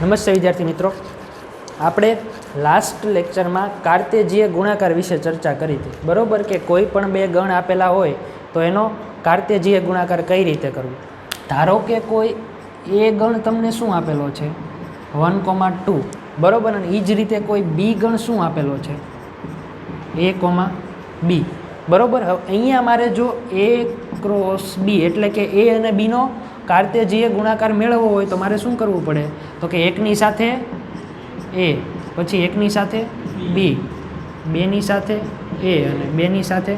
નમસ્તે વિદ્યાર્થી મિત્રો, આપણે લાસ્ટ લેક્ચરમાં કાર્તેજીય ગુણાકાર વિશે ચર્ચા કરી હતી. બરાબર કે કોઈ પણ બે ગણ આપેલા હોય તો એનો કાર્તેજીય ગુણાકાર કઈ રીતે કરવો. ધારો કે કોઈ એ ગણ તમને શું આપેલો છે 1,2, બરાબર, અને એ જ રીતે કોઈ બી ગણ શું આપેલો છે a, b, બરાબર. હવે અહીંયા મારે જો a ક્રોસ b એટલે કે a અને bનો કાર્તેજીય ગુણાકાર મેળવવો હોય તો મારે શું કરવું પડે, તો કે એકની સાથે a, પછી એકની સાથે b, બેની સાથે a અને બેની સાથે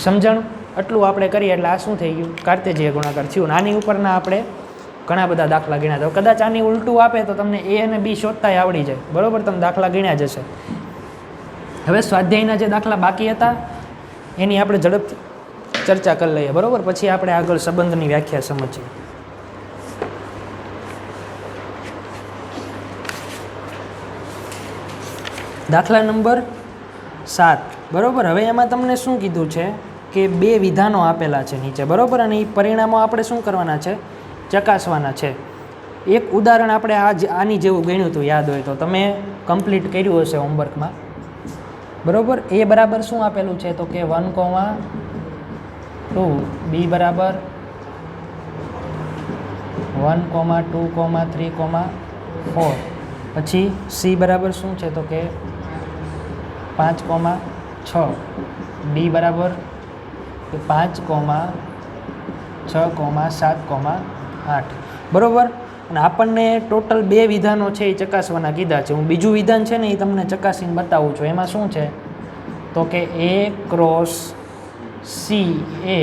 સમજણ. આટલું આપણે કરીએ એટલે આ શું થઈ ગયું, કાર્તેજીય ગુણાકાર થયું. આની ઉપરના આપણે ઘણા બધા દાખલા ગણ્યા હતા. કદાચ આની ઉલટું આપે તો તમને a અને b શોધતાય આવડી જાય, બરાબર, તમે દાખલા ગણ્યા જશે. હવે સ્વાધ્યાયના જે દાખલા બાકી હતા એની આપણે ઝડપથી ચર્ચા કરી લઈએ, બરાબર, પછી આપણે આગળ સંબંધની વ્યાખ્યા સમજીએ. દાખલા નંબર 7, બરાબર. હવે એમાં તમને શું કીધું છે કે બે વિધાનો આપેલા છે નીચે, બરાબર, અને એ પરિણામો આપણે શું કરવાના છે, ચકાસવાના છે. એક ઉદાહરણ આપણે આની જેવું ગણ્યું હતું, યાદ હોય તો તમે કમ્પ્લીટ કર્યું હશે હોમવર્કમાં, બરાબર. એ બરાબર શું આપેલું છે, તો કે 1,2, બી બરાબર 1,2, 3,4, પછી સી બરાબર શું છે, તો કે 5,6, ડી બરાબર 5, 6, 7,8, બરાબર. અને આપણને ટોટલ બે વિધાનો છે એ ચકાસવાના કીધા છે. હું બીજું વિધાન છે ને એ તમને ચકાસીને બતાવું છું. એમાં શું છે, તો કે a ક્રોસ સી એ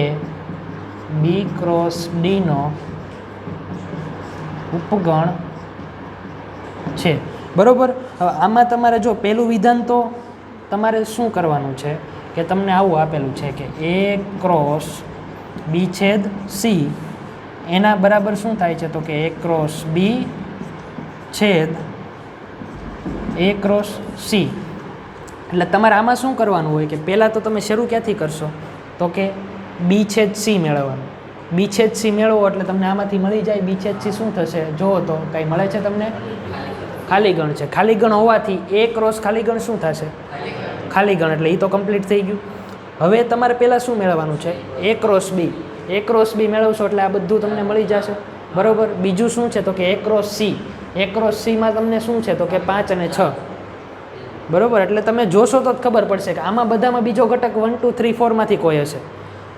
બી ક્રોસ ડીનો ઉપગણ છે, બરાબર. હવે આમાં તમારે જો પહેલું વિધાન તો તમારે શું કરવાનું છે કે તમને આવું આપેલું છે કે a ક્રોસ બી છેદ સી એના બરાબર શું થાય છે, તો કે a ક્રોસ બી છેદ a ક્રોસ સી. એટલે તમારે આમાં શું કરવાનું હોય કે પહેલાં તો તમે શરૂ ક્યાંથી કરશો, તો કે બી છેદ સી મેળવવાનું. બી છેદ સી મેળવો એટલે તમને આમાંથી મળી જાય. બી છેદ સી શું થશે, જુઓ તો કાંઈ મળે છે તમને, ખાલી ગણ છે. ખાલી ગણ હોવાથી a ક્રોસ ખાલી ગણ શું થશે, ખાલી ગણ, એટલે એ તો કમ્પ્લીટ થઈ ગયું. હવે તમારે પહેલાં શું મેળવવાનું છે, a cross B. a cross B મેળવશો એટલે આ બધું તમને મળી જશે, બરાબર. બીજું શું છે, તો કે a cross C. a cross સીમાં તમને શું છે, તો કે 5 અને 6, બરાબર. એટલે તમે જોશો તો જ ખબર પડશે કે આમાં બધામાં બીજો ઘટક 1, 2, 3, 4માંથી કોઈ હશે.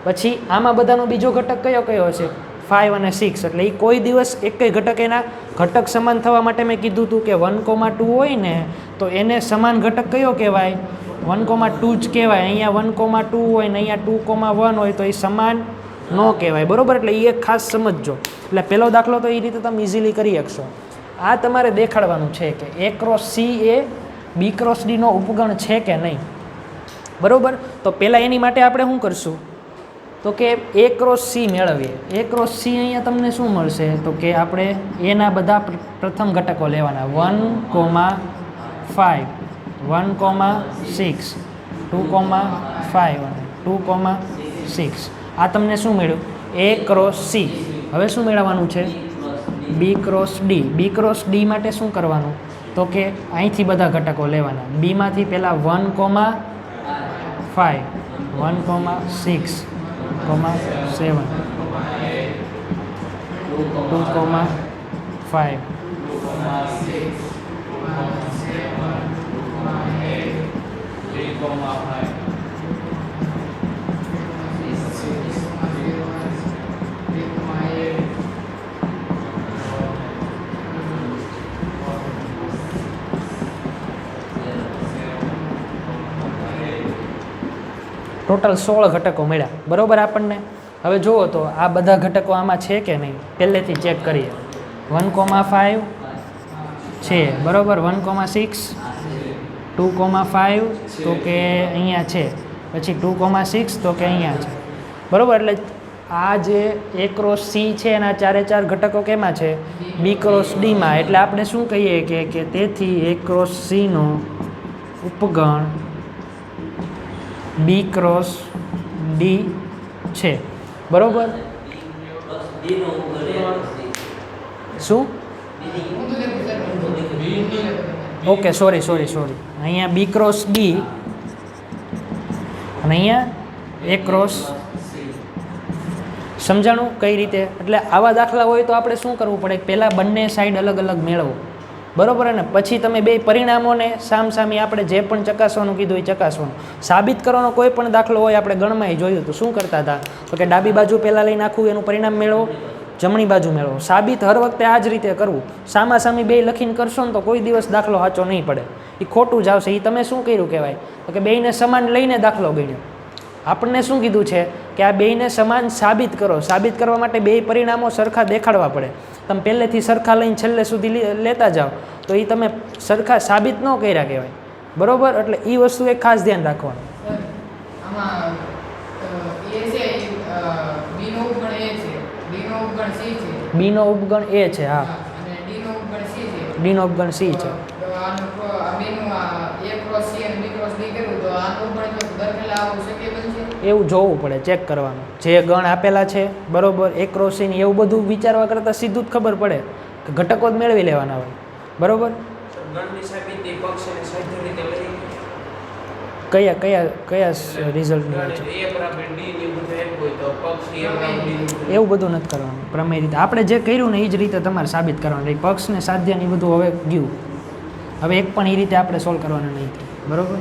પછી આમાં બધાનો બીજો ઘટક કયો કયો હશે, 5 અને 6. એટલે એ કોઈ દિવસ એક કંઈ ઘટક એના ઘટક સમાન થવા માટે મેં કીધું હતું કે 1,2 હોય ને તો એને સમાન ઘટક કયો કહેવાય, 1,2 જ કહેવાય. અહીંયા 1,2 હોય ને અહીંયા 2,1 હોય તો એ સમાન ન કહેવાય, બરાબર. એટલે એ એક ખાસ સમજજો. એટલે પહેલો દાખલો તો એ રીતે તમે ઇઝીલી કરી શકશો. આ તમારે દેખાડવાનું છે કે a ક્રોસ સી એ બી ક્રોસ ડીનો ઉપગણ છે કે નહીં, બરાબર. તો પહેલાં એની માટે આપણે શું કરશું, તો કે a ક્રોસ સી મેળવીએ. a ક્રોસ સી અહીંયા તમને શું મળશે, તો કે આપણે એના બધા પ્રથમ ઘટકો લેવાના, 1,5, 1,6, 2,5 અને 2,6. આ તમને શું મળ્યું, a ક્રોસ સી. હવે શું મેળવવાનું છે, B cross D. B cross D માટે શું કરવાનું, તો કે અહીંથી બધા ઘટકો લેવાના. બીમાંથી પહેલાં 1,5, 1,6, 7, 2,5, 3,5. ટોટલ 16 ઘટકો મળ્યા, બરાબર આપણને. હવે જુઓ તો આ બધા ઘટકો આમાં છે કે નહીં, પહેલેથી ચેક કરીએ. 1,5 છે, બરાબર. 1,6, 2,5 તો કે અહીંયા છે, પછી 2,6 તો કે અહીંયા છે, બરાબર. એટલે આ જે a ક્રોસ સી છે એના 4 ઘટકો કેમાં છે, બી ક્રોસ ડીમાં. એટલે આપણે શું કહીએ કે તેથી a ક્રોસ સીનો ઉપગણ બી ક્રોસ ડી છે, બરોબર. શું ઓકે સોરી અહીંયા બી ક્રોસ બી અને અહીંયા એ ક્રોસ સમજાણું કઈ રીતે? એટલે આવા દાખલા હોય તો આપણે શું કરવું પડે? પહેલાં બંને સાઈડ અલગ અલગ મેળવો, બરાબર ને? પછી તમે બે પરિણામોને સામસામી આપણે જે પણ ચકાસવાનું કીધું એ ચકાસવાનું. સાબિત કરવાનો કોઈ પણ દાખલો હોય આપણે ગણમાં જોયું તો શું કરતા હતા? તો કે ડાબી બાજુ પહેલાં લઈને આખું એનું પરિણામ મેળવો, જમણી બાજુ મેળવો. સાબિત હર વખતે આ જ રીતે કરવું. સામાસામી બે લખીને કરશો ને તો કોઈ દિવસ દાખલો સાચો નહીં પડે, એ ખોટું જ આવશે. એ તમે શું કર્યું કહેવાય? તો કે બેયને સમાન લઈને દાખલો ગણ્યો. આપણને શું કીધું છે કે આ બેયને સમાન સાબિત કરો. સાબિત કરવા માટે બે પરિણામો સરખા દેખાડવા પડે. તમે પહેલેથી સરખા લઈને છેલ્લે સુધી લેતા જાઓ તો એ તમે સરખા સાબિત ન કર્યા કહેવાય, બરાબર? એટલે એ વસ્તુ એક ખાસ ધ્યાન રાખવાનું. બીનો ઉપગણ એ છે, હા, ડીનો ઉપગણ સી છે. એવું જોવું પડે, ચેક કરવાનું જે ગણ આપેલા છે, બરોબર, એક ક્રોસીન એવું બધું વિચારવા કરતાં સીધું જ ખબર પડે કે ઘટકો જ મેળવી લેવાના હોય, બરોબર? કયા રિઝલ્ટ એવું બધું નથી કરવાનું. પ્રમેય રીતે આપણે જે કર્યું ને એ જ રીતે તમારે સાબિત કરવાનું. એ પક્ષ ને સાધ્ય ને એ બધું હવે ગયું. હવે એક પણ એ રીતે આપણે સોલ્વ કરવાના નહીં, બરોબર?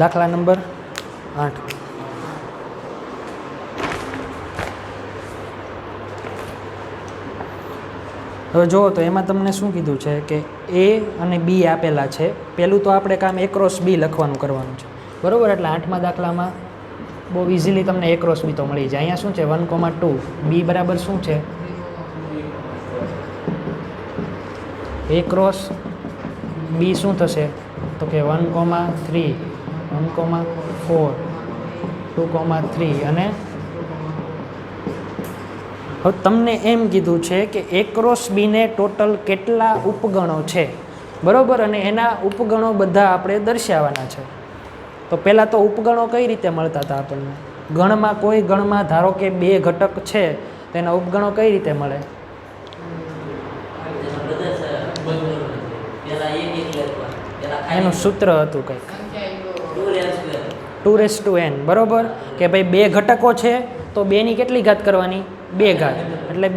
દાખલા નંબર 8. હવે જુઓ તો એમાં તમને શું કીધું છે કે એ અને બી આપેલા છે. પહેલું તો આપણે કામ એ ક્રોસ બી લખવાનું કરવાનું છે, બરાબર? એટલે 8મા દાખલામાં બહુ ઇઝીલી તમને એ ક્રોસ બી તો મળી જાય. અહીંયા શું છે 1,2, બી બરાબર શું છે એ ક્રોસ બી શું થશે તો કે 1,3, 1,4, 2,3 અને હવે તમને એમ કીધું છે કે એ ક્રોસ બીને ટોટલ કેટલા ઉપગણો છે, બરાબર? અને એના ઉપગણો બધા આપણે દર્શાવવાના છે. તો પહેલાં તો ઉપગણો કઈ રીતે મળતા હતા આપણને? ગણમાં કોઈ ગણમાં ધારો કે 2 ઘટક છે તો એના ઉપગણો કઈ રીતે મળે? એનું સૂત્ર હતું કંઈક 2n, બરાબર? કે ભાઈ 2 ઘટકો છે તો 2ની કેટલી ઘાત કરવાની? 2 ઘાત. એટલે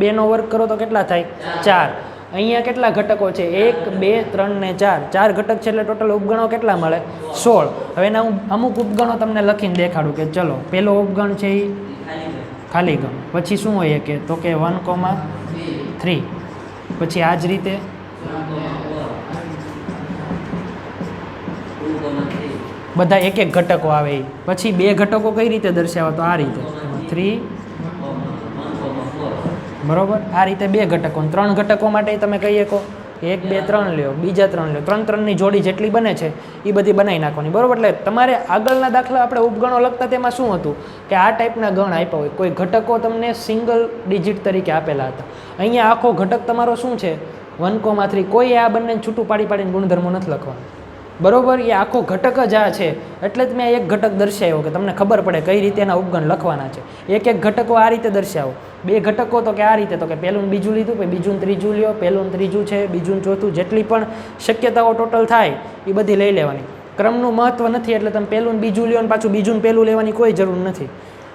2નો વર્ગ કરો તો કેટલા થાય? 4. અહીંયા કેટલા ઘટકો છે? 1, 2, 3 ને 4. 4 ઘટક છે એટલે ટોટલ ઉપગણો કેટલા મળે? 16. હવે એના હું અમુક ઉપગણો તમને લખીને દેખાડું કે ચલો પહેલો ઉપગણ છે એ ખાલી ગણ. પછી શું હોય કે તો કે 1,3. પછી આ જ રીતે બધા એક એક ઘટકો આવે. પછી 2 ઘટકો કઈ રીતે દર્શાવવા? તો આ રીતે 3, બરાબર? આ રીતે 2 ઘટકો. 3 ઘટકો માટે તમે કહી શકો 1, 2, 3 લ્યો, બીજા 3 લ્યો. 3, 3ની જોડી જેટલી બને છે એ બધી બનાવી નાખવાની, બરાબર? એટલે તમારે આગળના દાખલા આપણે ઉપગણો લખતા તેમાં શું હતું કે આ ટાઈપના ગણ આપ્યા હોય, કોઈ ઘટકો તમને સિંગલ ડિજિટ તરીકે આપેલા હતા. અહીંયા આખો ઘટક તમારો શું છે 1,3. કોઈ આ બંને છૂટું પાડીને ગુણધર્મો નથી લખવાનું, બરોબર? એ આખો ઘટક જ આ છે. એટલે જ મેં એક ઘટક દર્શાવ્યો કે તમને ખબર પડે કઈ રીતે એના ઉપગણ લખવાના છે. એક એક ઘટકો આ રીતે દર્શાવો. 2 ઘટકો તો કે આ રીતે, તો કે પહેલું ને બીજું લીધું, પછી બીજું ને ત્રીજું લ્યો, પહેલું ને ત્રીજું છે, બીજું ને ચોથું, જેટલી પણ શક્યતાઓ ટોટલ થાય એ બધી લઈ લેવાની. ક્રમનું મહત્વ નથી, એટલે તમે પહેલું ને બીજું લ્યો ને પાછું બીજું ને પહેલું લેવાની કોઈ જરૂર નથી,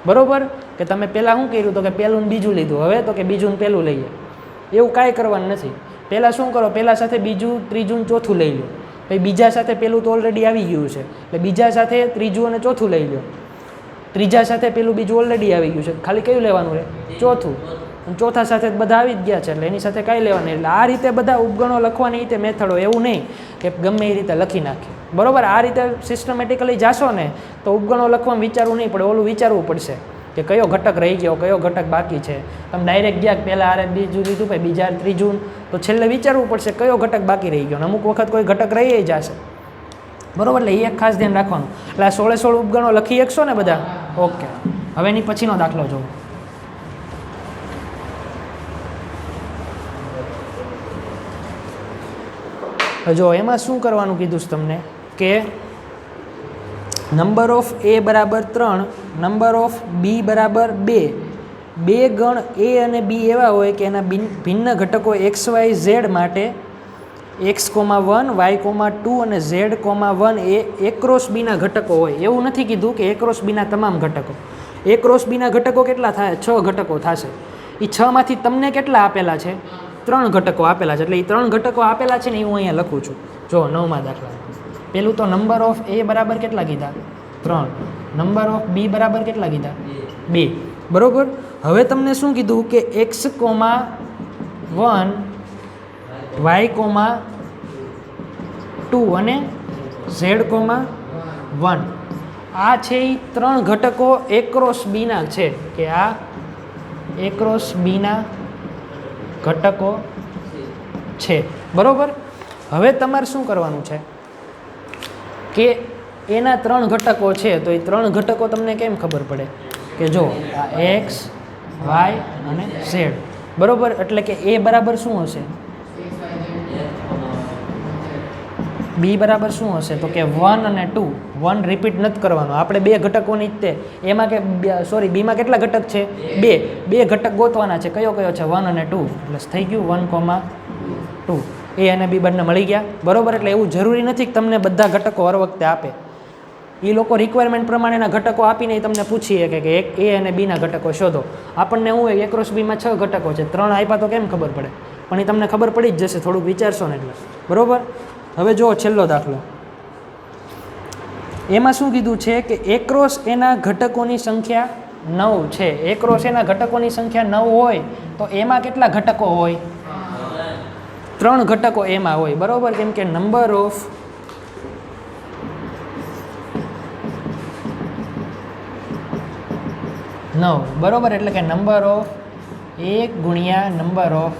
બરોબર? કે તમે પહેલાં શું કર્યું તો કે પહેલું ને બીજું લીધું, હવે તો કે બીજું ને પહેલું લઈએ, એવું કાંઈ કરવાનું નથી. પહેલાં શું કરો, પહેલાં સાથે બીજું, ત્રીજું ને ચોથું લઈ લો. પછી બીજા સાથે પેલું તો ઓલરેડી આવી ગયું છે એટલે બીજા સાથે ત્રીજું અને ચોથું લઈ લો. ત્રીજા સાથે પેલું બીજું ઓલરેડી આવી ગયું છે, ખાલી કયું લેવાનું રહે? ચોથું. અને ચોથા સાથે બધા આવી જ ગયા છે એટલે એની સાથે કાંઈ લેવાનું. એટલે આ રીતે બધા ઉપગણો લખવાની રીતે મેથડો, એવું નહીં કે ગમે એ રીતે લખી નાખે, બરાબર? આ રીતે સિસ્ટમેટિકલી જાશો ને તો ઉપગણો લખવામાં વિચારવું નહીં પડે, ઓલું વિચારવું પડશે કે કયો ઘટક રહી ગયો, કયો ઘટક બાકી છે. તમે ડાયરેક્ટ ગયા પહેલાં આરે બીજું લીધું, પછી બીજા ત્રીજું, તો છેલ્લે વિચારવું પડશે કયો ઘટક બાકી રહી ગયો. અમુક વખત કોઈ ઘટક રહી જશે, બરાબર? એટલે એ એક ખાસ ધ્યાન રાખવાનું. એટલે આ 16 ઉપગણો લખી શકશો ને બધા? ઓકે. હવે એની પછીનો દાખલો જોવો. જો એમાં શું કરવાનું કીધું છે તમને કે નંબર ઓફ એ બરાબર 3, નંબર ઓફ બી બરાબર 2, બે ગણ એ અને બી એવા હોય કે એના ભિન્ન ઘટકો એક્સ વાય ઝેડ માટે x, 1, y, 2 અને z, 1 એ ક્રોસ બીના ઘટકો હોય. એવું નથી કીધું કે એ ક્રોસ બીના તમામ ઘટકો. એ ક્રોસ બીના ઘટકો કેટલા થાય? 6 ઘટકો થશે. એ 6 માંથી તમને કેટલા આપેલા છે? 3 ઘટકો આપેલા છે. એટલે એ 3 ઘટકો આપેલા છે ને એ હું અહીંયા લખું છું. જો 9મા દાખલા. પેલું તો નંબર ઓફ એ બરાબર કેટલા કીધા? 3. નંબર ઓફ બી બરાબર કેટલા કીધા? 2. બરોબર. હવે તમને શું કીધું કે x, 1, y, 2 અને z, 1 આ છે એ 3 ઘટકો એક્રોસ બીના છે કે આ એક્રોસ બીના ઘટકો છે. બરોબર. હવે તમારે શું કરવાનું છે કે એના 3 ઘટકો છે તો એ 3 ઘટકો તમને કેમ ખબર પડે કે જો આ x, y અને z. બરોબર. એટલે કે એ બરાબર શું હશે? બી બરાબર શું હશે? તો કે 1 અને 2. 1 રિપીટ નથી કરવાનું. આપણે 2 ઘટકોની જ તે એમાં કે સોરી બીમાં કેટલા ઘટક છે? 2 ઘટક ગોતવાના છે. કયો કયો છે? 1 અને 2. એટલે થઈ ગયું 1, 2. એ અને બી બંને મળી ગયા. બરોબર. એટલે એવું જરૂરી નથી કે તમને બધા ઘટકો હર વખતે આપે. એ લોકો રિક્વાયરમેન્ટ પ્રમાણેના ઘટકો આપીને તમને પૂછીએ કે એક એ અને બીના ઘટકો શોધો. આપણને શું હોય એક્રોસ બીમાં 6 ઘટકો છે, 3 આપ્યા તો કેમ ખબર પડે? પણ એ તમને ખબર પડી જ જશે થોડુંક વિચારશો ને એટલે. બરોબર. હવે જુઓ છેલ્લો દાખલો. એમાં શું કીધું છે કે એક્રોસ એના ઘટકોની સંખ્યા 9 છે. એક્રોસ એના ઘટકોની સંખ્યા 9 હોય તો એમાં કેટલા ઘટકો હોય? 3 ઘટકો એમાં હોય. બરોબર. કેમ કે નંબર ઓફ બરોબર. એટલે કે નંબર ઓફ 1 ગુણ્યા નંબર ઓફ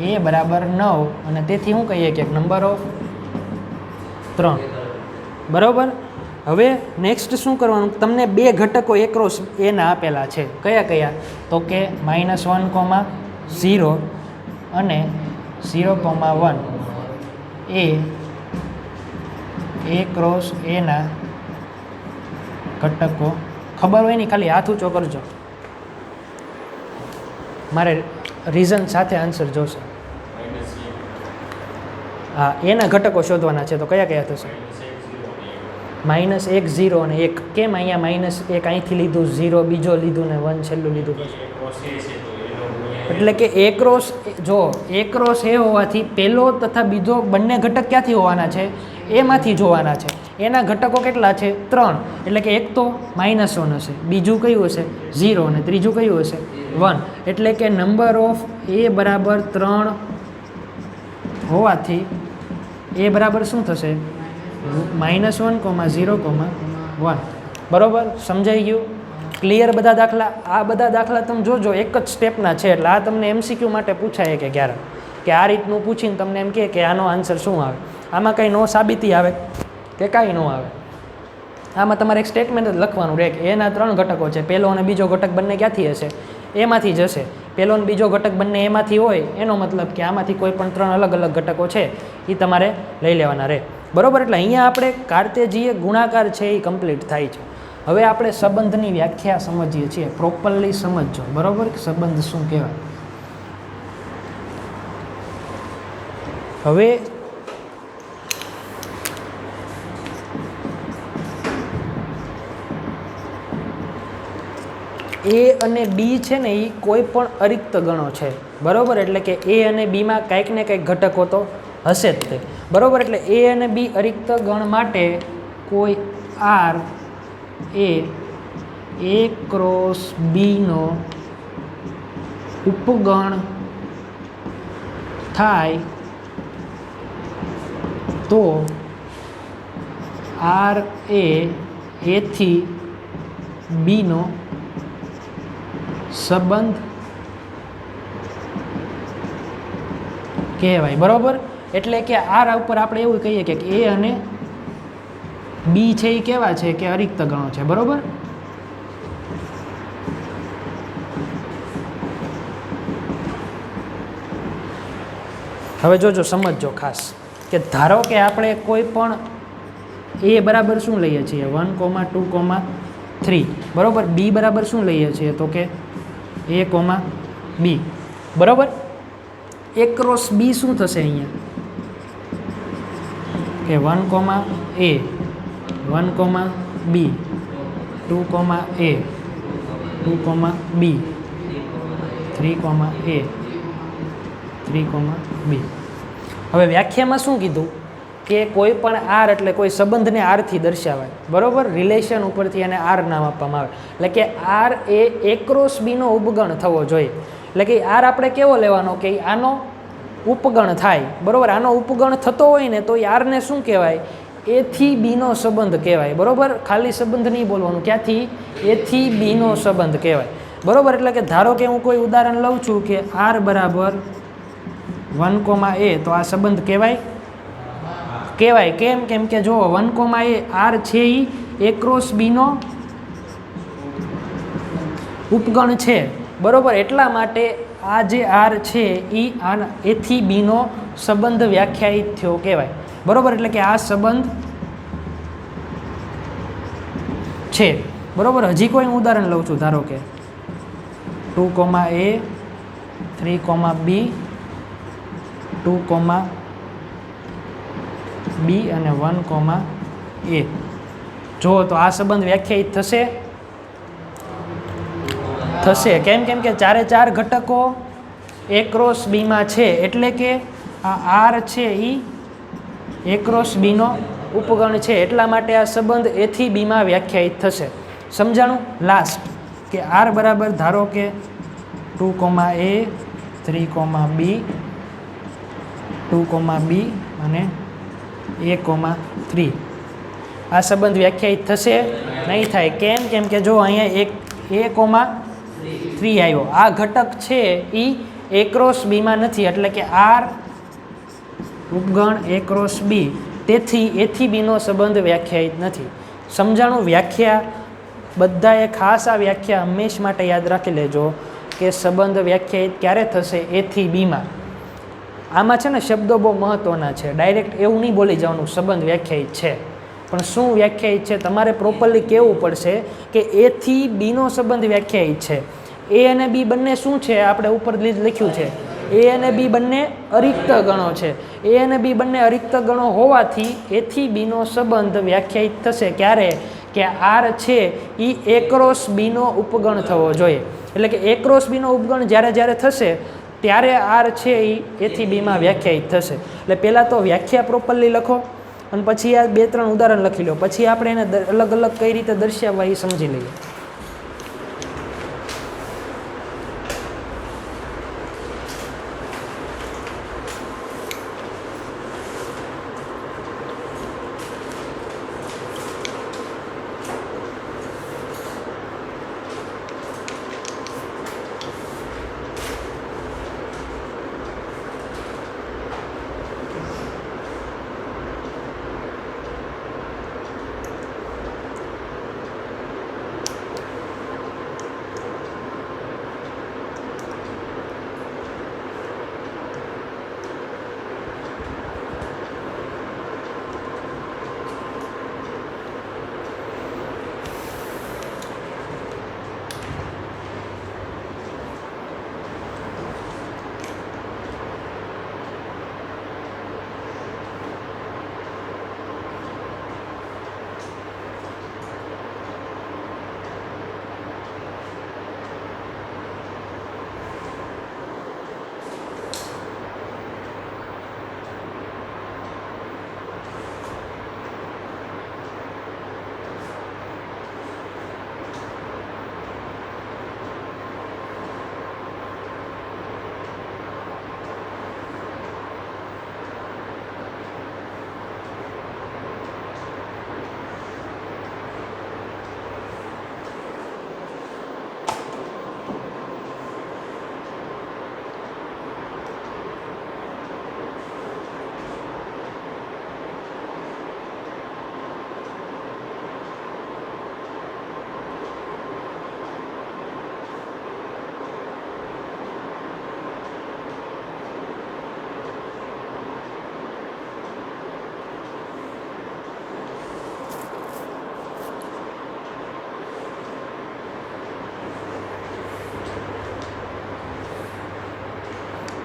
એ બરાબર 9 અને તેથી શું કહીએ કે નંબર ઓફ 3. બરોબર. હવે નેક્સ્ટ શું કરવાનું? તમને 2 ઘટકો એક્રોસ એના આપેલા છે. કયા કયા? તો કે -1, 0 અને 0, 1 એ ક્રોસ એના ઘટકો. ખબર હોય ને ખાલી હાથ ઊંચો કરજો. મારે રીઝન સાથે આન્સર જોશે. હા, એના ઘટકો શોધવાના છે. તો કયા કયા થશે? -1, 0 અને 1. કેમ અહીંયા -1 અહીંથી લીધું, 0 બીજો લીધું ને 1 છેલ્લું લીધું? એટલે કે એક્રોસ જો એક્રોસ એ હોવાથી પહેલો તથા બીજો બંને ઘટક ક્યાંથી હોવાના છે? એમાંથી જોવાના છે. એના ઘટકો કેટલા છે? 3. એટલે કે એક તો -1 હશે, બીજું કયું હશે? 0 અને ત્રીજું કયું હશે? 1. એટલે કે નંબર ઓફ એ બરાબર 3 હોવાથી એ બરાબર શું થશે? -1, 0, 1. બરોબર. સમજાઈ ગયું? ક્લિયર બધા દાખલા? આ બધા દાખલા તમે જોજો એક જ સ્ટેપના છે. એટલે આ તમને MCQ માટે પૂછાય કે ક્યારે કે આ રીતનું પૂછીને તમને એમ કહે કે આનો આન્સર શું આવે. આમાં કંઈ નો સાબિતી આવે કે કાંઈ ન આવે. આમાં તમારે એક સ્ટેટમેન્ટ જ લખવાનું રહે કે એના 3 ઘટકો છે. પહેલો અને બીજો ઘટક બંને ક્યાંથી હશે? એમાંથી જ હશે. પહેલો અને બીજો ઘટક બંને એમાંથી હોય એનો મતલબ કે આમાંથી કોઈ પણ 3 અલગ અલગ ઘટકો છે એ તમારે લઈ લેવાના રહે. બરોબર. એટલે અહીંયા આપણે કાર્તેજીય ગુણાકાર છે એ કમ્પ્લીટ થાય છે. હવે આપણે સંબંધની વ્યાખ્યા સમજીએ છીએ. પ્રોપરલી સમજજો. બરોબર. કે સંબંધ શું કહેવાય. હવે એ અને બી છે ને એ કોઈ પણ અરિક્ત ગણો છે. બરોબર. એટલે કે એ અને બીમાં કંઈક ને કંઈક ઘટકો તો હશે જ તે. બરોબર. એટલે એ અને બી અરિક્ત ગણ માટે કોઈ આર એ ક્રોસ બીનો ઉપગણ થાય તો આર એથી બીનો સંબંધ કહેવાય. બરોબર. એટલે કે આર ઉપર આપણે એવું કહીએ કે એ અને બી છે એ કેવા છે કે અરિક્ત ગણો છે. બરોબર. હવે જોજો સમજજો ખાસ કે ધારો કે આપણે કોઈ પણ એ બરાબર શું લઈએ છીએ 1,2,3 બરાબર. બી બરાબર શું લઈએ છીએ તો કે એ, બી બરાબર. એ ક્રોસ બી શું થશે અહીંયા કે 1, A 1, B 2, A 2, B 3, A 3, બી. હવે વ્યાખ્યામાં શું કીધું કે કોઈ પણ આર એટલે કોઈ સંબંધને આરથી દર્શાવાય બરાબર. રિલેશન ઉપરથી એને આર નામ આપવામાં આવે. એટલે કે આર એ ક્રોસ બીનો ઉપગણ થવો જોઈએ. એટલે કે આર આપણે કેવો લેવાનો કે આનો ઉપગણ થાય બરાબર. આનો ઉપગણ થતો હોય ને તો એ આરને શું કહેવાય એથી બીનો સંબંધ કહેવાય બરાબર. ખાલી સંબંધ નહીં બોલવાનું, ક્યાંથી એથી બીનો સંબંધ કહેવાય બરાબર. એટલે કે ધારો કે હું કોઈ ઉદાહરણ લઉં છું કે આર બરાબર 1, A તો આ સંબંધ કહેવાય કેમ કે જો 1, A આર છે એ ક્રોસ બીનો ઉપગણ છે બરાબર. એટલા માટે આ જે આર છે એ એથી બીનો સંબંધ વ્યાખ્યાયિત થયો કહેવાય બરાબર. એટલે કે આ સંબંધ છે બરાબર. હજી કોઈ ઉદાહરણ લઉં છું, ધારો કે 2, A 3, B 2, B અને 1, A. જો તો આ સંબંધ વ્યાખ્યાયિત થશે કેમ કે ચારે ચાર ઘટકો એ ક્રોસ બીમાં છે. એટલે કે આ આર છે એ ક્રોસ બીનો ઉપગણ છે. એટલા માટે આ સંબંધ એથી બીમાં વ્યાખ્યાયિત થશે. સમજાણું? લાસ્ટ કે આર બરાબર ધારો કે 2, A 3, B 2, B અને A, 3. આ સંબંધ વ્યાખ્યાયિત થશે નહીં થાય. કેમ કે જો અહીંયા એક A, 3 આવ્યો. આ ઘટક છે એ ક્રોસ બીમાં નથી. એટલે કે આર ઉપગણ એ ક્રોસ બી, તેથી એથી બીનો સંબંધ વ્યાખ્યાયિત નથી. સમજાણું? વ્યાખ્યા બધાએ ખાસ આ વ્યાખ્યા હંમેશ માટે યાદ રાખી લેજો કે સંબંધ વ્યાખ્યાયિત ક્યારે થશે એથી બીમાં. આમાં છે ને શબ્દો બહુ મહત્ત્વના છે. ડાયરેક્ટ એવું નહીં બોલી જવાનું સંબંધ વ્યાખ્યાયિત છે, પણ શું વ્યાખ્યાયિત છે તમારે પ્રોપરલી કહેવું પડશે કે એથી બીનો સંબંધ વ્યાખ્યાયિત છે. એ અને બી બંને શું છે આપણે ઉપર લખ્યું છે એ અને બી બંને અરિક્ત ગણો છે. એ અને બી બંને અરિક્ત ગણો હોવાથી એથી બીનો સંબંધ વ્યાખ્યાયિત થશે ક્યારે કે આર છે એ એ ક્રોસ બીનો ઉપગણ થવો જોઈએ. એટલે કે એ ક્રોસ બીનો ઉપગણ જ્યારે થશે ત્યારે આર છે એ એથી બીમાં વ્યાખ્યાયિત થશે. એટલે પહેલાં તો વ્યાખ્યા પ્રોપરલી લખો અને પછી આ 2-3 ઉદાહરણ લખી લો. પછી આપણે એને અલગ અલગ કઈ રીતે દર્શાવવા એ સમજી લઈએ.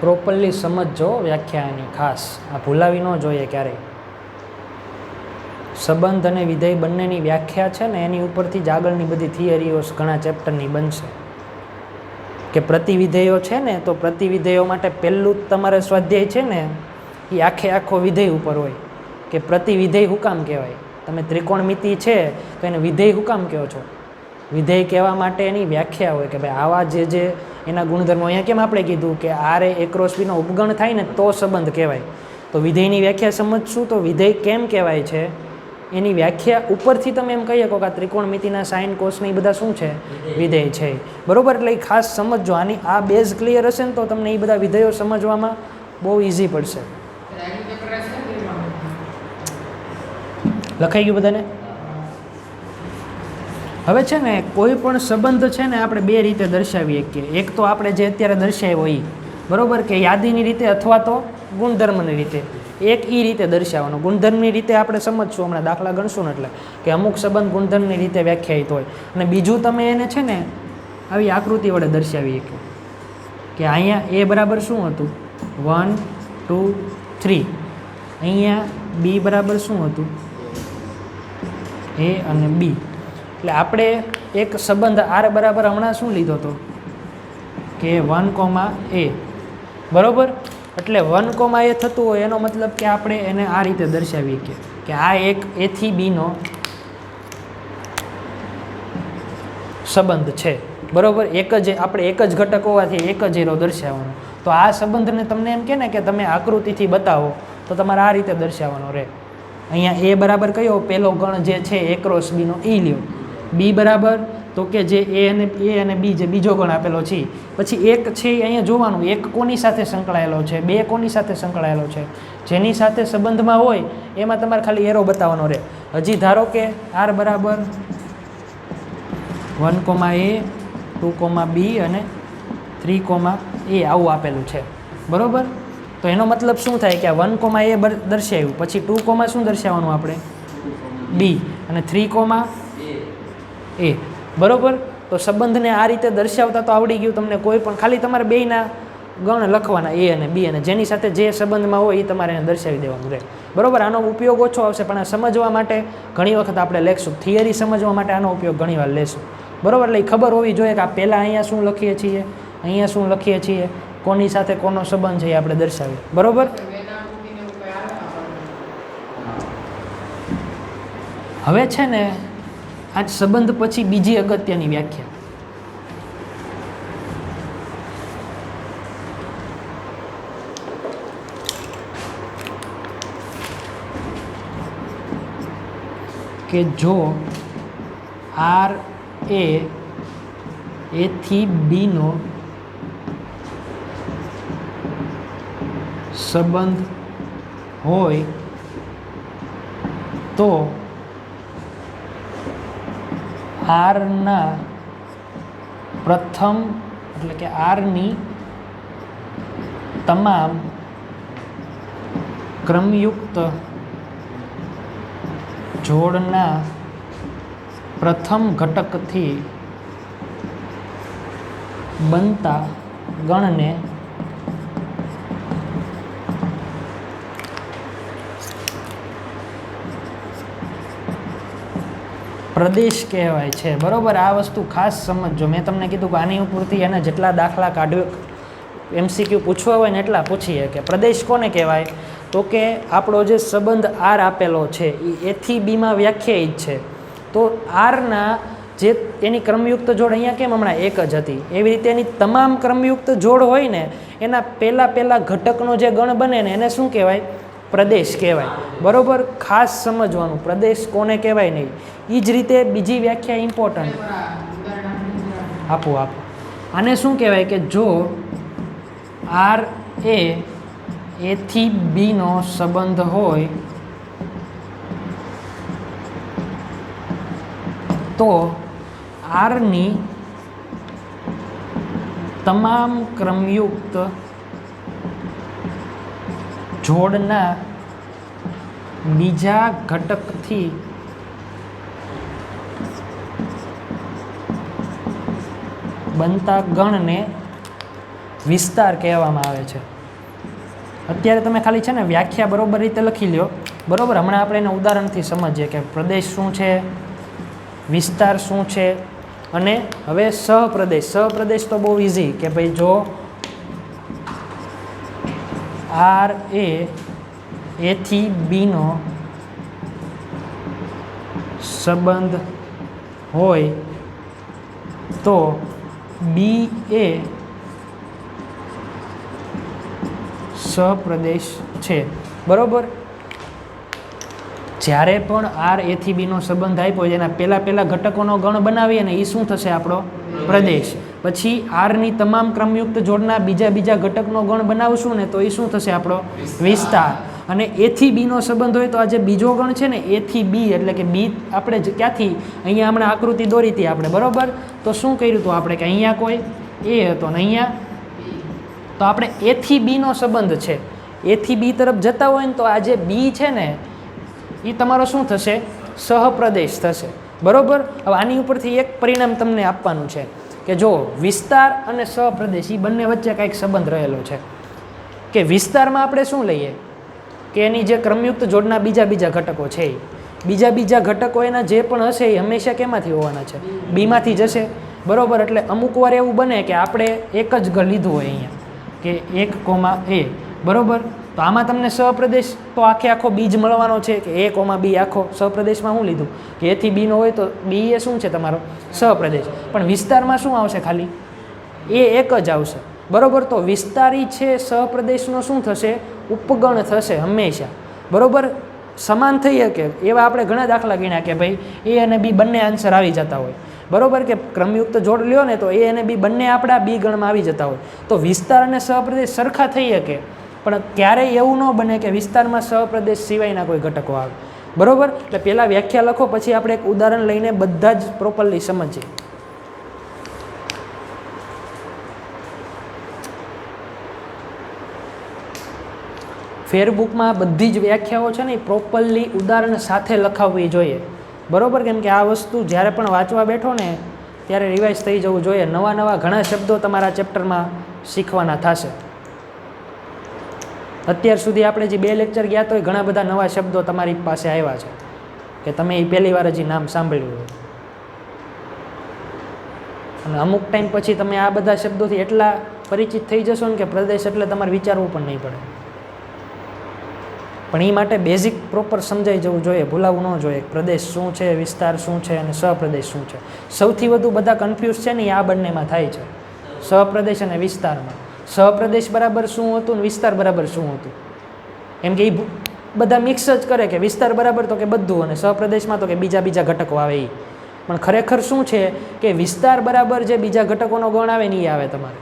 પ્રોપરલી સમજજો વ્યાખ્યાની ખાસ, આ ભૂલાવી ન જોઈએ ક્યારેય. સંબંધ અને વિધેય બંનેની વ્યાખ્યા છે ને એની ઉપરથી જ આગળની બધી થિયરીઓ ઘણા ચેપ્ટરની બનશે. કે પ્રતિવિધેયો છે ને, તો પ્રતિવિધેયો માટે પહેલું જ તમારે સ્વાધ્યાય છે ને એ આખો વિધેય ઉપર હોય કે પ્રતિવિધેય શું કામ કહેવાય. તમે ત્રિકોણમિતિ છે તો એને વિધેય શું કામ કહો છો? વિધેય કહેવા માટે એની વ્યાખ્યા હોય કે ભાઈ આવા જે એના ગુણધર્મો. અહીંયા કેમ આપણે કીધું કે આર એ ક્રોસ બીનો ઉપગણ થાય ને તો સંબંધ કહેવાય. તો વિધેયની વ્યાખ્યા સમજશું તો વિધેય કેમ કહેવાય છે એની વ્યાખ્યા ઉપરથી તમે એમ કહી શકો કે આ ત્રિકોણમિતિના સાઇન કોસને એ બધા શું છે? વિધેય છે. બરાબર, એટલે એ ખાસ સમજજો. આની આ બેઝ ક્લિયર હશે ને તો તમને એ બધા વિધેયો સમજવામાં બહુ ઇઝી પડશે. લખાઈ ગયું બધાને? હવે છે ને કોઈ પણ સંબંધ છે ને આપણે બે રીતે દર્શાવી શકીએ. એક તો આપણે જે અત્યારે દર્શાવ્યો એ, બરાબર, કે યાદીની રીતે અથવા તો ગુણધર્મની રીતે. એક એ રીતે દર્શાવવાનો. ગુણધર્મની રીતે આપણે સમજશું, હમણાં દાખલા ગણશું ને એટલે કે અમુક સંબંધ ગુણધર્મની રીતે વ્યાખ્યાયિત હોય. અને બીજું તમે એને છે ને આવી આકૃતિ વડે દર્શાવી શકો કે અહીંયા એ બરાબર શું હતું? 1 2 3. અહીંયા બી બરાબર શું હતું? એ અને બી. એટલે આપણે એક સંબંધ આર બરાબર હમણાં શું લીધો હતો કે 1, a. બરાબર, એટલે 1, a થતું હોય એનો મતલબ કે આપણે એને આ રીતે દર્શાવીએ કે આ એક એથી બીનો સંબંધ છે. બરાબર, એક જ ઘટક હોવાથી એક જ એરો દર્શાવવાનો. તો આ સંબંધને તમને એમ કે ને કે તમે આકૃતિથી બતાવો તો તમારે આ રીતે દર્શાવવાનો રહે. અહીંયા એ બરાબર કયો? પહેલો ગણ જે છે એ ક્રોસ બીનો ઈ લ્યો. બી બરાબર તો કે જે એ અને બી જે બીજો ગણ આપેલો છે. પછી એક છે એ અહીંયા જોવાનું, એક કોની સાથે સંકળાયેલો છે, બે કોની સાથે સંકળાયેલો છે. જેની સાથે સંબંધમાં હોય એમાં તમારે ખાલી એરો બતાવવાનો રહે. હજી ધારો કે આર બરાબર 1, a 2, b અને 3, a આવું આપેલું છે. બરાબર, તો એનો મતલબ શું થાય કે આ 1, a દર્શાવ્યું, પછી 2, શું દર્શાવવાનું આપણે? બી અને 3, a. બરાબર, તો સંબંધને આ રીતે દર્શાવતા તો આવડી ગયું તમને. કોઈ પણ ખાલી તમારે બેયના ગણ લખવાના, એ અને બી, અને જેની સાથે જે સંબંધમાં હોય એ તમારે એને દર્શાવી દેવાનું રહે. બરાબર, આનો ઉપયોગ ઓછો આવશે પણ આ સમજવા માટે ઘણી વખત આપણે લેખશું. થિયરી સમજવા માટે આનો ઉપયોગ ઘણી વાર લેશું. બરાબર, એટલે ખબર હોવી જોઈએ કે આ પહેલાં અહીંયા શું લખીએ છીએ, અહીંયા શું લખીએ છીએ, કોની સાથે કોનો સંબંધ છે એ આપણે દર્શાવીએ. બરાબર, હવે છે ને આ સંબંધ પછી બીજી અગત્યની વ્યાખ્યા કે જો આર એ થી બીનો સંબંધ હોય તો આરના પ્રથમ એટલે કે આરની તમામ ક્રમયુક્ત જોડના પ્રથમ ઘટકથી બનતા ગણને પ્રદેશ કહેવાય છે. બરાબર, આ વસ્તુ ખાસ સમજજો. મેં તમને કીધું કે આની ઉપરથી એને જેટલા દાખલા MCQ પૂછવા હોય ને એટલા પૂછીએ કે પ્રદેશ કોને કહેવાય. તો કે આપણો જે સંબંધ આર આપેલો છે એ એથી બીમાં વ્યાખ્યાયિત છે. તો આરના જે એની ક્રમયુક્ત જોડ અહીંયા કેમ હમણાં એક જ હતી, એવી રીતે એની તમામ ક્રમયુક્ત જોડ હોય ને એના પહેલાં ઘટકનો જે ગણ બને ને એને શું કહેવાય? પ્રદેશ કહેવાય. બરાબર, ખાસ સમજવાનું પ્રદેશ કોને કહેવાય નહીં. એ જ રીતે બીજી વ્યાખ્યા ઇમ્પોર્ટન્ટ આપો. આને શું કહેવાય કે જો આર એથી બીનો સંબંધ હોય તો આરની તમામ ક્રમયુક્ત જોડના બીજા ઘટકથી બનતા ગણને વિસ્તાર કહેવામાં આવે છે. અત્યારે તમે ખાલી છે ને વ્યાખ્યા બરોબર રીતે લખી લ્યો. બરોબર, હમણાં આપણે એને ઉદાહરણથી સમજીએ કે પ્રદેશ શું છે, વિસ્તાર શું છે. અને હવે સહપ્રદેશ. સહપ્રદેશ તો બહુ ઇઝી કે ભાઈ જો આર એ થી બીનો સંબંધ હોય તો બી એ સહપ્રદેશ છે. બરોબર, જ્યારે પણ આર એ થી બીનો સંબંધ આપ્યો હોય એના પહેલાં ઘટકોનો ગણ બનાવીએ ને એ શું થશે આપણો પ્રદેશ. પછી આરની તમામ ક્રમયુક્ત જોડના બીજા ઘટકનો ગણ બનાવશું ને તો એ શું થશે આપણો વિસ્તાર. અને એ થી બીનો સંબંધ હોય તો આ જે બીજો ગણ છે ને એ થી બી, એટલે કે બી આપણે ક્યાંથી અહીંયા હમણાં આકૃતિ દોરી હતી આપણે. બરોબર, તો શું કર્યું હતું આપણે કે અહીંયા કોઈ એ હતો ને અહીંયા તો આપણે એ થી બીનો સંબંધ છે. એ થી બી તરફ જતા હોય ને તો આ જે બી છે ને એ તમારો શું થશે સહપ્રદેશ થશે. બરોબર, હવે આની ઉપરથી એક પરિણામ તમને આપવાનું છે કે જો વિસ્તાર અને સહપ્રદેશ એ બંને વચ્ચે કંઈક સંબંધ રહેલો છે. કે વિસ્તારમાં આપણે શું લઈએ કે એની જે ક્રમયુક્ત જોડના બીજા ઘટકો છે એ બીજા ઘટકો એના જે પણ હશે એ હંમેશા કેમાંથી હોવાના છે બીમાંથી જશે. બરોબર, એટલે અમુક વાર એવું બને કે આપણે એક જ લીધું હોય અહીંયા કે 1, a. બરોબર, તો આમાં તમને સહપ્રદેશ તો આખો બીજ મળવાનો છે કે a, b આખો. સહપ્રદેશમાં શું લીધું કે એથી બીનો હોય તો બી એ શું છે તમારો સહપ્રદેશ. પણ વિસ્તારમાં શું આવશે ખાલી એ એક જ આવશે. બરોબર, તો વિસ્તારી છે સહપ્રદેશનો શું થશે ઉપગણ થશે હંમેશા. બરોબર, સમાન થઈ શકે એવા આપણે ઘણા દાખલા ગણ્યા કે ભાઈ એ અને બી બંને આન્સર આવી જતા હોય. બરોબર, કે ક્રમયુક્ત જોડ લ્યો ને તો એ અને બી બંને આપણા બી ગણમાં આવી જતા હોય. તો વિસ્તાર અને સહપ્રદેશ સરખા થઈ શકે, પણ ક્યારેય એવું ન બને કે વિસ્તારમાં સહપ્રદેશ સિવાયના કોઈ ઘટકો આવે. બરોબર, એટલે પહેલાં વ્યાખ્યા લખો, પછી આપણે એક ઉદાહરણ લઈને બધા જ પ્રોપરલી સમજીએ. ફેરબુકમાં બધી જ વ્યાખ્યાઓ છે ને એ પ્રોપરલી ઉદાહરણ સાથે લખાવવી જોઈએ. બરોબર, કેમ કે આ વસ્તુ જ્યારે પણ વાંચવા બેઠો ને ત્યારે રિવાઇઝ થઈ જવું જોઈએ. નવા ઘણા શબ્દો તમારા ચેપ્ટરમાં શીખવાના થશે. અત્યાર સુધી આપણે જે 2 લેક્ચર ગયા તો ઘણા બધા નવા શબ્દો તમારી પાસે આવ્યા છે કે તમે એ પહેલી વાર હજી નામ સાંભળ્યું હોય. અને અમુક ટાઈમ પછી તમે આ બધા શબ્દોથી એટલા પરિચિત થઈ જશો ને કે પ્રદેશ એટલે તમારે વિચારવું પણ નહીં પડે. પણ એ માટે બેઝિક પ્રોપર સમજાઈ જવું જોઈએ, ભૂલાવવું ન જોઈએ. પ્રદેશ શું છે, વિસ્તાર શું છે અને સહપ્રદેશ શું છે. સૌથી વધુ બધા કન્ફ્યુઝ છે ને એ આ બંનેમાં થાય છે, સહપ્રદેશ અને વિસ્તારમાં. સહપ્રદેશ બરાબર શું હતું ને વિસ્તાર બરાબર શું હતું, એમ કે એ બધા મિક્સ જ કરે કે વિસ્તાર બરાબર તો કે બધું અને સહપ્રદેશમાં તો કે બીજા ઘટકો આવે એ. પણ ખરેખર શું છે કે વિસ્તાર બરાબર જે બીજા ઘટકોનો ગણ આવે ને એ આવે તમારે.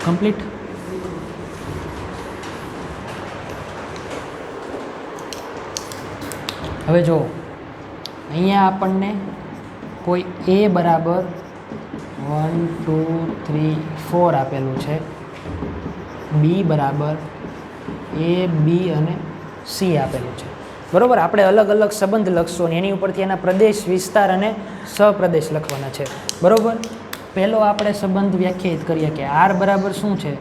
કમ્પ્લીટ. હવે જો અહીંયા આપણને કોઈ એ બરાબર 1 2 3 4 આપેલું છે, બી બરાબર એ બી અને સી આપેલું છે. બરાબર, આપણે અલગ અલગ સંબંધ લખશું અને એની ઉપરથી એના પ્રદેશ, વિસ્તાર અને સહપ્રદેશ લખવાના છે. બરાબર, પહેલો આપણે સંબંધ વ્યાખ્યાયિત કરીએ કે આર બરાબર શું છે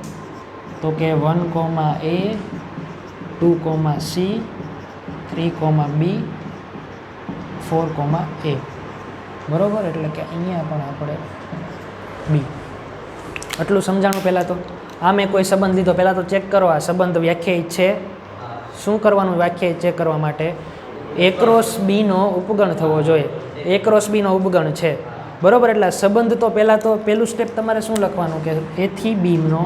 તો કે 1, a 2, c 3, b 4, a. બરાબર, એટલે કે અહીંયા પણ આપણે બી. આટલું સમજાણું. પહેલાં તો આ મેં કોઈ સંબંધ લીધો, પહેલાં તો ચેક કરો આ સંબંધ વ્યાખ્યાયિત છે. શું કરવાનું વ્યાખ્યાયિત ચેક કરવા માટે? એ ક્રોસ બીનો ઉપગણ થવો જોઈએ. એ ક્રોસ બીનો ઉપગણ છે, બરાબર. એટલે સંબંધ તો પહેલું સ્ટેપ તમારે શું લખવાનું કે એથી બીનો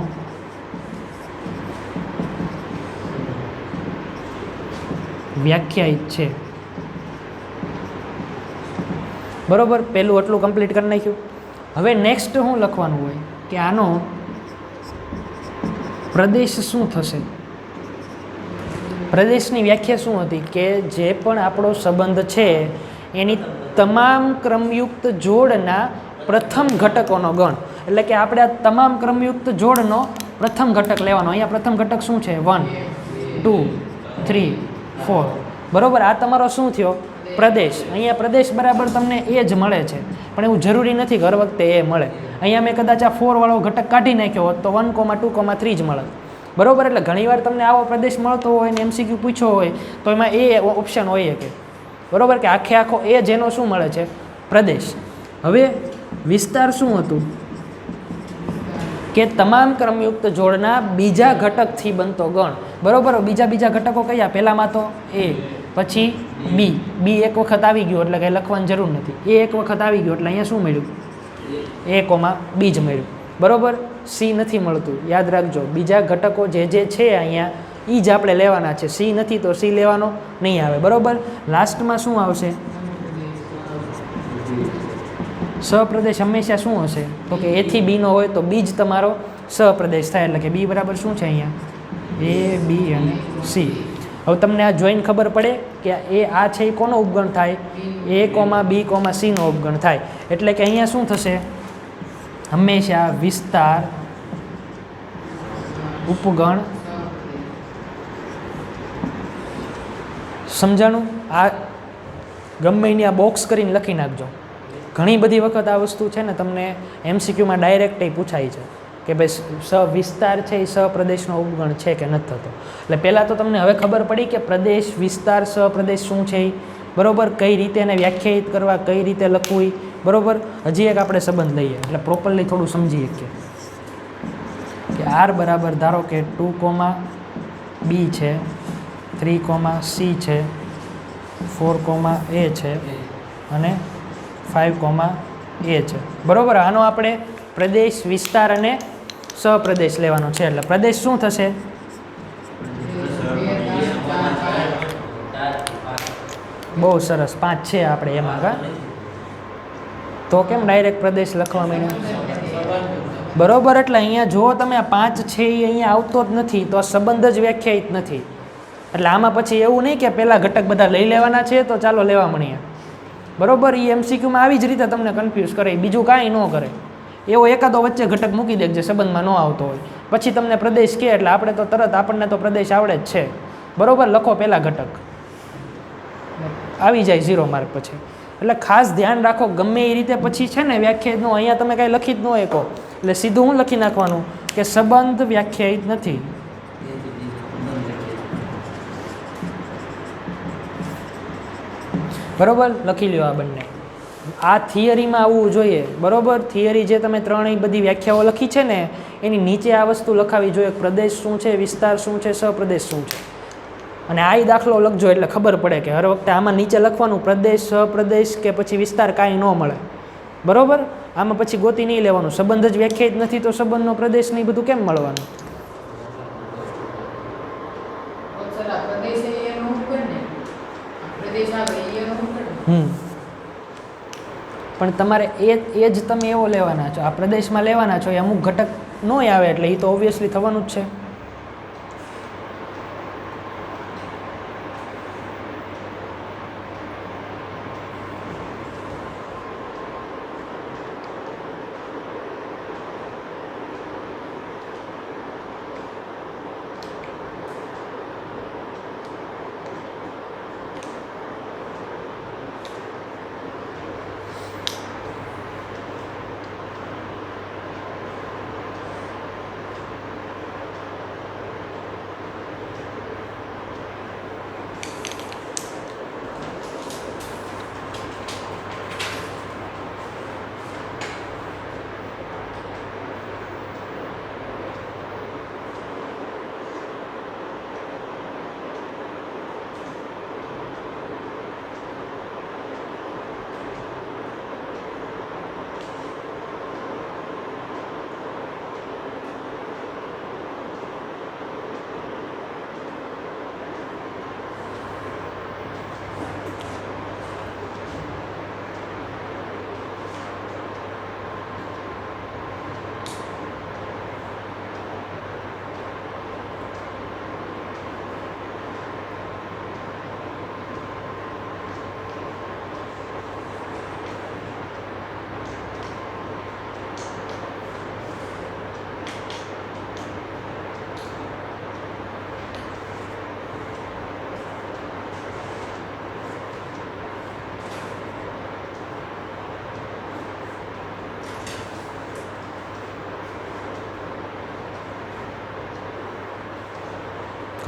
વ્યાખ્યાયિત છે, બરાબર. પહેલું આટલું કમ્પ્લીટ કરી નાખ્યું. હવે નેક્સ્ટ શું લખવાનું હોય કે આનો પ્રદેશ શું થશે? પ્રદેશની વ્યાખ્યા શું હતી કે જે પણ આપણો સંબંધ છે એની તમામ ક્રમયુક્ત જોડના પ્રથમ ઘટકોનો ગણ. એટલે કે આપણે આ તમામ ક્રમયુક્ત જોડનો પ્રથમ ઘટક લેવાનો. અહીંયા પ્રથમ ઘટક શું છે? 1 2 3 4, બરાબર. આ તમારો શું થયો? પ્રદેશ. અહીંયા પ્રદેશ બરાબર તમને એ જ મળે છે, પણ એવું જરૂરી નથી કે હર વખતે એ મળે. અહીંયા મેં કદાચ આ 4 વાળો ઘટક કાઢી નાખ્યો હોત તો 1, 2, 3 જ મળે, બરાબર. એટલે ઘણીવાર તમને આવો પ્રદેશ મળતો હોય ને MCQ પૂછ્યો હોય તો એમાં એ ઓપ્શન હોય કે, બરાબર, કે આખો એ જેનો શું મળે છે? પ્રદેશ. હવે વિસ્તાર શું હતું કે તમામ ક્રમયુક્ત જોડના બીજા ઘટકથી બનતો ગણ, બરાબર. બીજા ઘટકો કયા? પહેલામાં તો એ, પછી બી એક વખત આવી ગયું એટલે કંઈ લખવાની જરૂર નથી. એ એક વખત આવી ગયું એટલે અહીંયા શું મળ્યું? એ કોમા બી જ મળ્યું, બરાબર. સી નથી મળતું, યાદ રાખજો. બીજા ઘટકો જે છે અહીંયા એ જ આપણે લેવાના છે. સી નથી તો સી લેવાનો નહીં આવે, બરાબર. લાસ્ટમાં શું આવશે? સહપ્રદેશ હંમેશા શું હશે? તો કે એથી બીનો હોય તો બી જ તમારો સહપ્રદેશ થાય. એટલે કે બી બરાબર શું છે અહીંયા? એ, બી અને સી. હવે તમને આ જોઈને ખબર પડે કે આ છે એ કોનો ઉપગણ થાય? એ કોમા બી કોમા સીનો ઉપગણ થાય. એટલે કે અહીંયા શું થશે? હંમેશા વિસ્તાર ઉપગણ. સમજાણું? આ ગમે એની આ બોક્સ કરીને લખી નાખજો. ઘણી બધી વખત આ વસ્તુ છે ને તમને MCQમાં ડાયરેક્ટ પૂછાય છે કે ભાઈ વિસ્તાર છે એ સહપ્રદેશનો ઉપગણ છે કે નથી થતો. એટલે પહેલાં તો તમને હવે ખબર પડી કે પ્રદેશ, વિસ્તાર, સહપ્રદેશ શું છે એ, બરાબર. કઈ રીતે એને વ્યાખ્યાયિત કરવા, કઈ રીતે લખવું, બરાબર. હજી એક આપણે સંબંધ લઈએ એટલે પ્રોપરલી થોડું સમજીએ કે આર બરાબર ધારો કે 2, બી છે, 3, સી છે, 4, એ છે અને 5, એ છે, બરાબર. આનો આપણે પ્રદેશ, વિસ્તાર અને સહપ્રદેશ લેવાનો છે. એટલે પ્રદેશ શું થશે? બહુ સરસ, 5 છે આપણે એમાં. તો કેમ ડાયરેક્ટ પ્રદેશ લખવા માંડ્યા? બરાબર. એટલે અહીંયા જો તમે આ 5 છે એ અહીંયા આવતો જ નથી તો આ સંબંધ જ વ્યાખ્યાયિત નથી. એટલે આમાં પછી એવું નહીં કે પહેલાં ઘટક બધા લઈ લેવાના છે તો ચાલો લેવા મળીએ, બરાબર. એ MCQમાં આવી જ રીતે તમને કન્ફ્યુઝ કરે, બીજું કાંઈ ન કરે. એવો એકાદો વચ્ચે ઘટક મૂકી દે જે સંબંધમાં ન આવતો હોય, પછી તમને પ્રદેશ કહે એટલે આપણે તો તરત આપણને તો પ્રદેશ આવડે જ છે, બરાબર. લખો પહેલાં ઘટક, આવી જાય 0 માર્ક પછી. એટલે ખાસ ધ્યાન રાખો ગમે એ રીતે પછી છે ને વ્યાખ્યાયિત ન, અહીંયા તમે કાંઈ લખી જ ન શકો એટલે સીધું હું લખી નાખવાનું કે સંબંધ વ્યાખ્યાયિત નથી. બરાબર, લખી લ્યો આ બંને. આ થિયરીમાં આવવું જોઈએ, બરાબર. થિયરી જે તમે ત્રણેય બધી વ્યાખ્યાઓ લખી છે ને એની નીચે આ વસ્તુ લખાવી જોઈએ. પ્રદેશ શું છે, વિસ્તાર શું છે, સહપ્રદેશ શું છે. અને આ દાખલો લખજો એટલે ખબર પડે કે હર વખતે આમાં નીચે લખવાનું પ્રદેશ, સહપ્રદેશ કે પછી વિસ્તાર કાંઈ ન મળે, બરાબર. આમાં પછી ગોતી નહીં લેવાનું. સંબંધ જ વ્યાખ્યાયિત નથી તો સંબંધનો પ્રદેશ નહીં બધું કેમ મળવાનું? પણ તમારે એ જ તમે એવો લેવાના છો, આ પ્રદેશમાં લેવાના છો, એ અમુક ઘટક ન આવે એટલે એ તો ઓબ્વિયસલી થવાનું જ છે.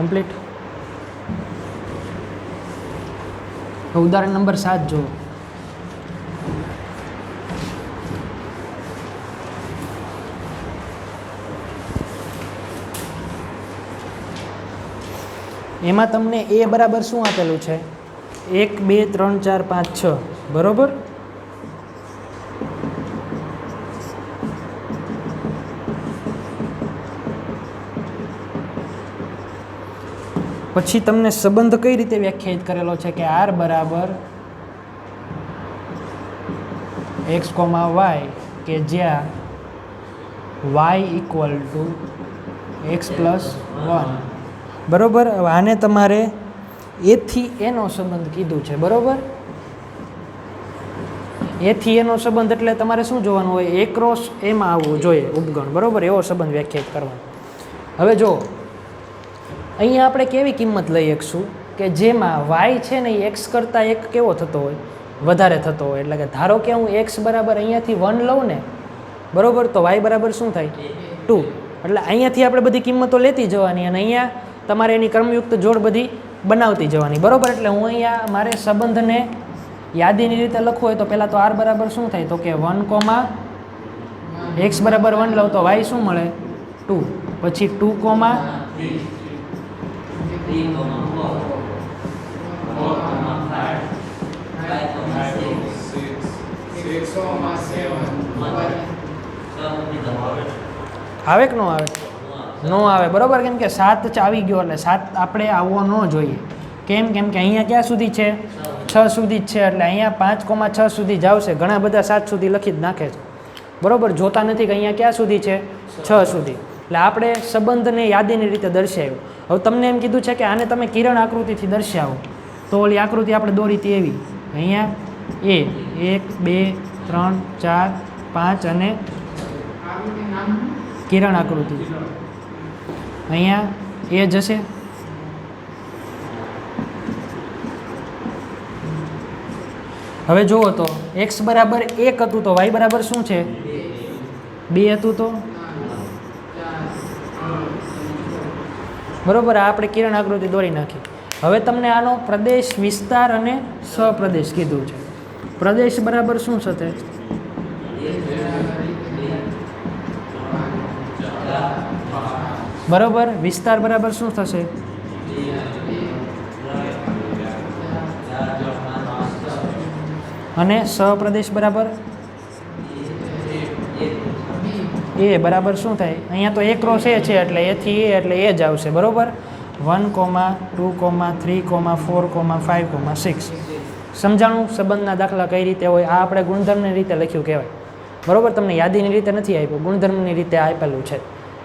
કમ્પ્લીટ. ઉદાહરણ નંબર 7 જો. એમાં તમને એ બરાબર શું આપેલું છે? 1 2 3 4 5 6 બરોબર. પછી તમને સંબંધ કઈ રીતે વ્યાખ્યાયિત કરેલો છે કે r બરાબર x, y કે જ્યાં y equal to x plus 1 બરોબર. હવે આને તમારે એથી એનો સંબંધ કીધું છે બરોબર. એથી એનો સંબંધ એટલે તમારે શું જોવાનું હોય? એ ક્રોસ એમાં આવવું જોઈએ ઉપગણ બરોબર. એવો સંબંધ વ્યાખ્યાયિત કરવાનો. હવે જો અહીંયા આપણે કેવી કિંમત લઈ શકશું કે જેમાં y છે ને એ x કરતાં એક કેવો થતો હોય? વધારે થતો હોય. એટલે કે ધારો કે હું x બરાબર અહીંયાથી 1 લઉં ને બરોબર, તો y બરાબર શું થાય? 2. એટલે અહીંયાથી આપણે બધી કિંમતો લેતી જવાની અને અહીંયા તમારે એની ક્રમયુક્ત જોડ બધી બનાવતી જવાની બરોબર. એટલે હું અહીંયા મારે સંબંધને યાદીની રીતે લખવું હોય તો પહેલાં તો r બરાબર શું થાય? તો કે 1, x બરાબર 1 લઉં તો y શું મળે? 2. પછી 2, 3, આવે કે ન આવે? ન આવે બરોબર. કેમ કે 7 આવી ગયો એટલે 7 આપણે આવવો ન જોઈએ. કેમ કે અહીંયા ક્યાં સુધી છે? 6 સુધી જ છે. એટલે અહીંયા 5, 6 સુધી જ આવશે. ઘણા બધા 7 સુધી લખી જ નાખે છે બરોબર. જોતા નથી કે અહીંયા ક્યાં સુધી છે? 6 સુધી. એટલે આપણે સંબંધને યાદીની રીતે દર્શાવ્યું. હવે તમને એમ કીધું છે કે આને તમે કિરણ આકૃતિથી દર્શાવો તો ઓલી આકૃતિ આપણે દોરીતી એવી. અહીંયા એ 1 2 3 4 5 અને કિરણ આકૃતિ અહીંયા એ જશે. હવે જુઓ તો x બરાબર 1 હતું તો y બરાબર શું છે? 2 હતું તો બરોબર. આ આપણે કિરણ આકૃતિ દોરી નાખી. હવે તમને આનો પ્રદેશ, વિસ્તાર અને સપ્રદેશ કીધું છે. પ્રદેશ બરાબર શું થશે? બરોબર. વિસ્તાર બરાબર શું થશે? અને સપ્રદેશ બરાબર એ બરાબર શું થાય? અહીંયા તો એક ક્રોસ એ છે એટલે એથી એ એટલે એ જ આવશે બરોબર. 1, 2, 3, 4, 5, 6. સમજાણું સંબંધના દાખલા કઈ રીતે હોય? આ આપણે ગુણધર્મની રીતે લખ્યું કહેવાય બરોબર. તમને યાદીની રીતે નથી આપ્યું, ગુણધર્મની રીતે આપેલું છે.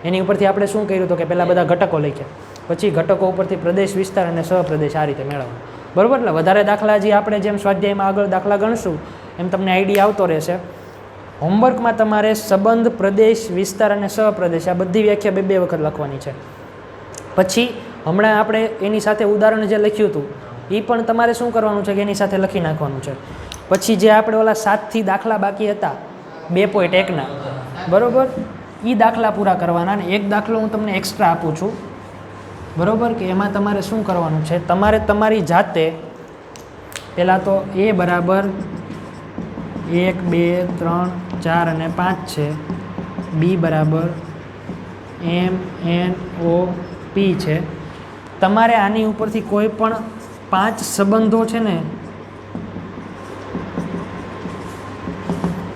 એની ઉપરથી આપણે શું કર્યું તો કે પહેલાં બધા ઘટકો લખ્યા, પછી ઘટકો ઉપરથી પ્રદેશ, વિસ્તાર અને સપ્રદેશ આ રીતે મેળવવા બરોબર. એટલે વધારે દાખલા જે આપણે જેમ સ્વાધ્યાયમાં આગળ દાખલા ગણશું એમ તમને આઈડિયા આવતો રહેશે. હોમવર્કમાં તમારે સંબંધ, પ્રદેશ, વિસ્તાર અને સપ્રદેશ આ બધી વ્યાખ્યા 2 વખત લખવાની છે. પછી હમણાં આપણે એની સાથે ઉદાહરણ જે લખ્યું હતું એ પણ તમારે શું કરવાનું છે કે એની સાથે લખી નાખવાનું છે. પછી જે આપણે ઓલા 7થી દાખલા બાકી હતા 2.1ના બરોબર, એ દાખલા પૂરા કરવાના. અને એક દાખલો હું તમને એક્સ્ટ્રા આપું છું બરોબર, કે એમાં તમારે શું કરવાનું છે? તમારે તમારી જાતે પહેલાં તો એ બરાબર 1, 2, 3, 4 અને 5 છે. બી બરાબર MNOP છે. તમારે આની ઉપરથી કોઈ પણ 5 સંબંધો છે ને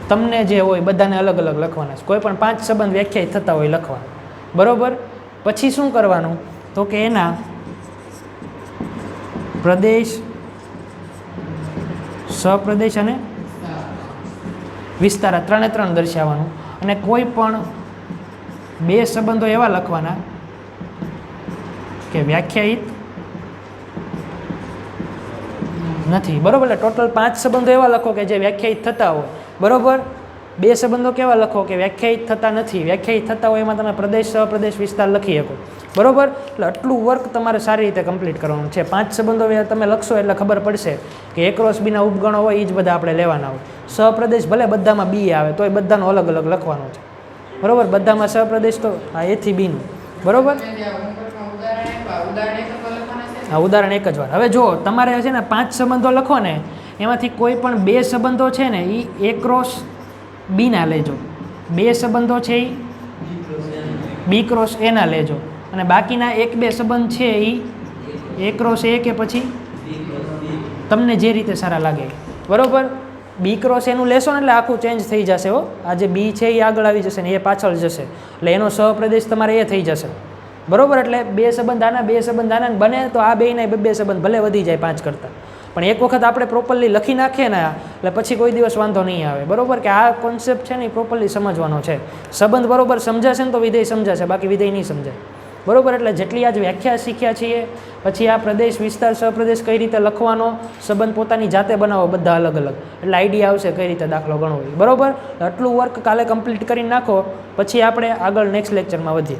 તમને જે હોય બધાને અલગ અલગ લખવાના છે. કોઈ પણ 5 સંબંધ વ્યાખ્યાયિત થતા હોય લખવા બરોબર. પછી શું કરવાનું તો કે એના પ્રદેશ, સપ્રદેશ અને વિસ્તાર 3 દર્શાવવાનું. અને કોઈ પણ 2 સંબંધો એવા લખવાના કે વ્યાખ્યાયિત નથી બરોબર. એટલે ટોટલ 5 સંબંધો એવા લખો કે જે વ્યાખ્યાયિત થતા હોય બરોબર. 2 સંબંધો કેવા લખો કે વ્યાખ્યાયિત થતા નથી. વ્યાખ્યાયિત થતા હોય એમાં તમે પ્રદેશ, સપ્રદેશ, વિસ્તાર લખી શકો બરોબર. એટલે આટલું વર્ક તમારે સારી રીતે કમ્પ્લીટ કરવાનું છે. 5 સંબંધો તમે લખશો એટલે ખબર પડશે કે A ક્રોસ બીના ઉપગણો હોય એ જ બધા આપણે લેવાના હોય. સપ્રદેશ ભલે બધામાં બી આવે તો એ બધાનો અલગ અલગ લખવાનું છે બરોબર. બધામાં સપ્રદેશ તો આ A થી બીનું બરોબર. હા, ઉદાહરણ એક જ વાર. હવે જો તમારે છે ને 5 સંબંધો લખો ને, એમાંથી કોઈ પણ 2 સંબંધો છે ને એ A ક્રોસ બીના લેજો, 2 સંબંધો છે એ B ક્રોસ એના લેજો, અને બાકીના 1-2 સંબંધ છે એ A ક્રોસ A કે પછી તમને જે રીતે સારા લાગે, બરાબર. B ક્રોસ એનું લેશો ને એટલે આખું ચેન્જ થઈ જશે હો. આ જે B છે એ આગળ આવી જશે ને એ પાછળ જશે, એટલે એનો સહપ્રદેશ તમારે એ થઈ જશે, બરાબર. એટલે 2 સંબંધ આના 2 સંબંધ આના બને તો આ બેયના 2 સંબંધ ભલે વધી જાય 5 કરતાં, પણ એક વખત આપણે પ્રોપરલી લખી નાખીએ ને એટલે પછી કોઈ દિવસ વાંધો નહીં આવે, બરાબર. કે આ કોન્સેપ્ટ છે ને એ પ્રોપરલી સમજવાનો છે. સંબંધ બરાબર સમજાશે ને તો વિધેય સમજાશે, બાકી વિધેય નહીં સમજાય, બરાબર. એટલે જેટલી આજ વ્યાખ્યા શીખ્યા છીએ, પછી આ પ્રદેશ વિસ્તાર સહપ્રદેશ કઈ રીતે લખવાનો, સંબંધ પોતાની જાતે બનાવો બધા અલગ અલગ, એટલે આઈડિયા આવશે કઈ રીતે દાખલો ગણવો, બરાબર. આટલું વર્ક કાલે કમ્પ્લીટ કરી નાખો, પછી આપણે આગળ નેક્સ્ટ લેક્ચરમાં વધીએ.